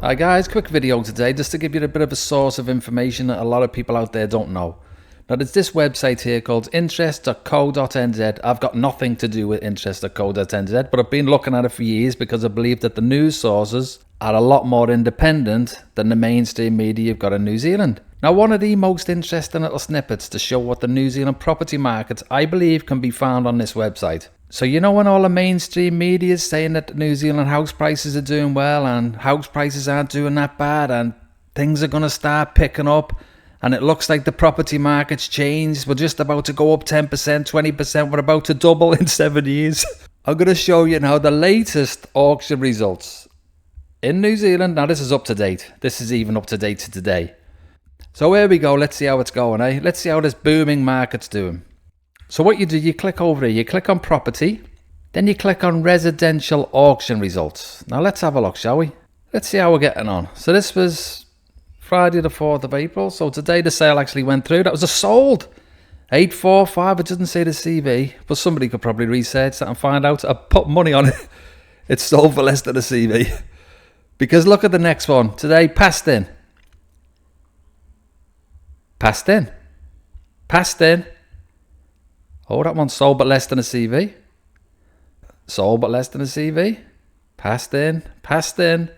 Hi guys, quick video today just to give you a bit of a source of information that a lot of people out there don't know. Now there's this website here called interest.co.nz. I've got nothing to do with interest.co.nz, but I've been looking at it for years because I believe that the news sources are a lot more independent than the mainstream media you've got in New Zealand. Now one of the most interesting little snippets to show what the New Zealand property market I believe can be found on this website. So you know when all the mainstream media is saying that the New Zealand house prices are doing well and house prices aren't doing that bad and things are going to start picking up and it looks like the property market's changed, we're just about to go up 10%, 20%, we're about to double in 7 years. I'm going to show you now the latest auction results in New Zealand. Now this is up to date, this is even up to date to today. So here we go, let's see how it's going, eh? Let's see how this booming market's doing. So what you do, you click over here, you click on property, then you click on residential auction results. Now let's have a look, shall we? Let's see how we're getting on. So this was Friday the 4th of April. So today the sale actually went through. That was a sold. 845, it doesn't say the CV, but somebody could probably research that and find out. I put money on it. It's sold for less than the CV. Because look at the next one. Today, passed in. Passed in. Passed in. Oh, that one's sold but less than a CV. Sold but less than a CV. Passed in. Passed in.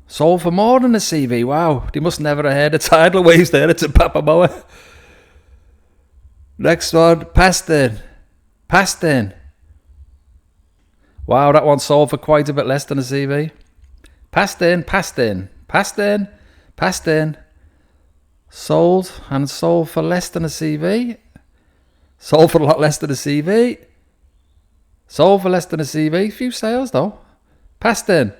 Sold for more than a CV. Wow. They must never have heard the tidal waves there. It's a Papamoa. Next one. Passed in. Passed in. Wow, that one sold for quite a bit less than a CV. Passed in. Passed in. Passed in. Passed in. Sold and sold for less than a CV. Sold for a lot less than a CV. Sold for less than a CV. Few sales though. Passed in.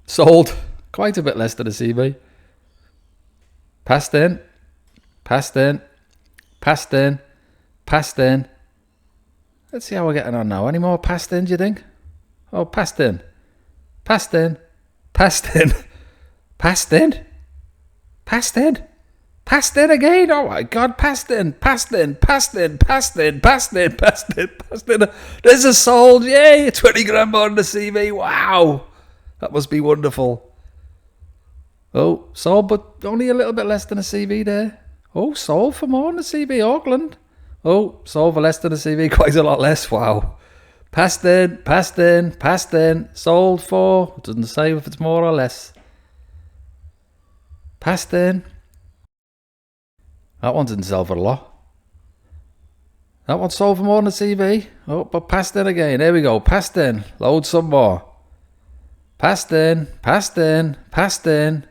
Sold quite a bit less than a CV. Passed in. Passed in. Passed in. Passed in. Let's see how we're getting on now. Any more passed in, do you think? Oh, passed in. Passed in. Passed in. Passed in. Passed in. Passed in again. Oh my God, passed in, passed in, passed in, passed in, passed in, passed in, passed in. There's a sold, yay, 20 grand more than the CV. Wow, that must be wonderful. Oh, sold, but only a little bit less than a CV there. Oh, sold for more than a CV, Auckland. Oh, sold for less than a CV, quite a lot less. Wow. Passed in, passed in, passed in, sold for, doesn't say if it's more or less. Passed in. That one didn't sell for a lot. That one sold for more than a CV. Oh, but passed in again. There we go. Passed in. Load some more. Passed in. Passed in. Passed in.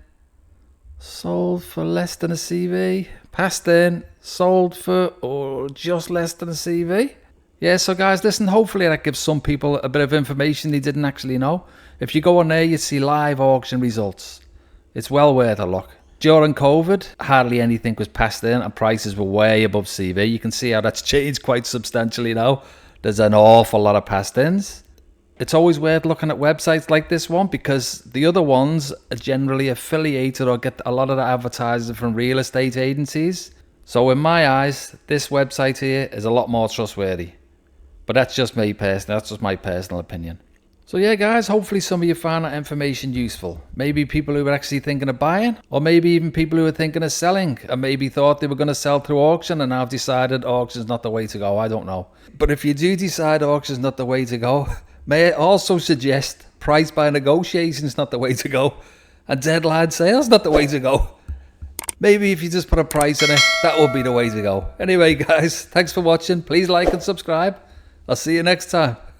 Sold for less than a CV. Passed in. Sold for just less than a CV. Yeah, so guys, listen, hopefully that gives some people a bit of information they didn't actually know. If you go on there, you see live auction results. It's well worth a look. During COVID, hardly anything was passed in and prices were way above CV. You can see how that's changed quite substantially now. There's an awful lot of passed ins. It's always worth looking at websites like this one because the other ones are generally affiliated or get a lot of the advertising from real estate agencies. So in my eyes, this website here is a lot more trustworthy. But that's just me personally, that's just my personal opinion. So yeah guys, hopefully some of you found that information useful. Maybe people who were actually thinking of buying, or maybe even people who were thinking of selling and maybe thought they were going to sell through auction and now have decided auction's not the way to go. I don't know. But if you do decide auction's not the way to go, may I also suggest price by negotiation's not the way to go and deadline sales not the way to go. Maybe if you just put a price on it, that would be the way to go. Anyway guys, thanks for watching. Please like and subscribe. I'll see you next time.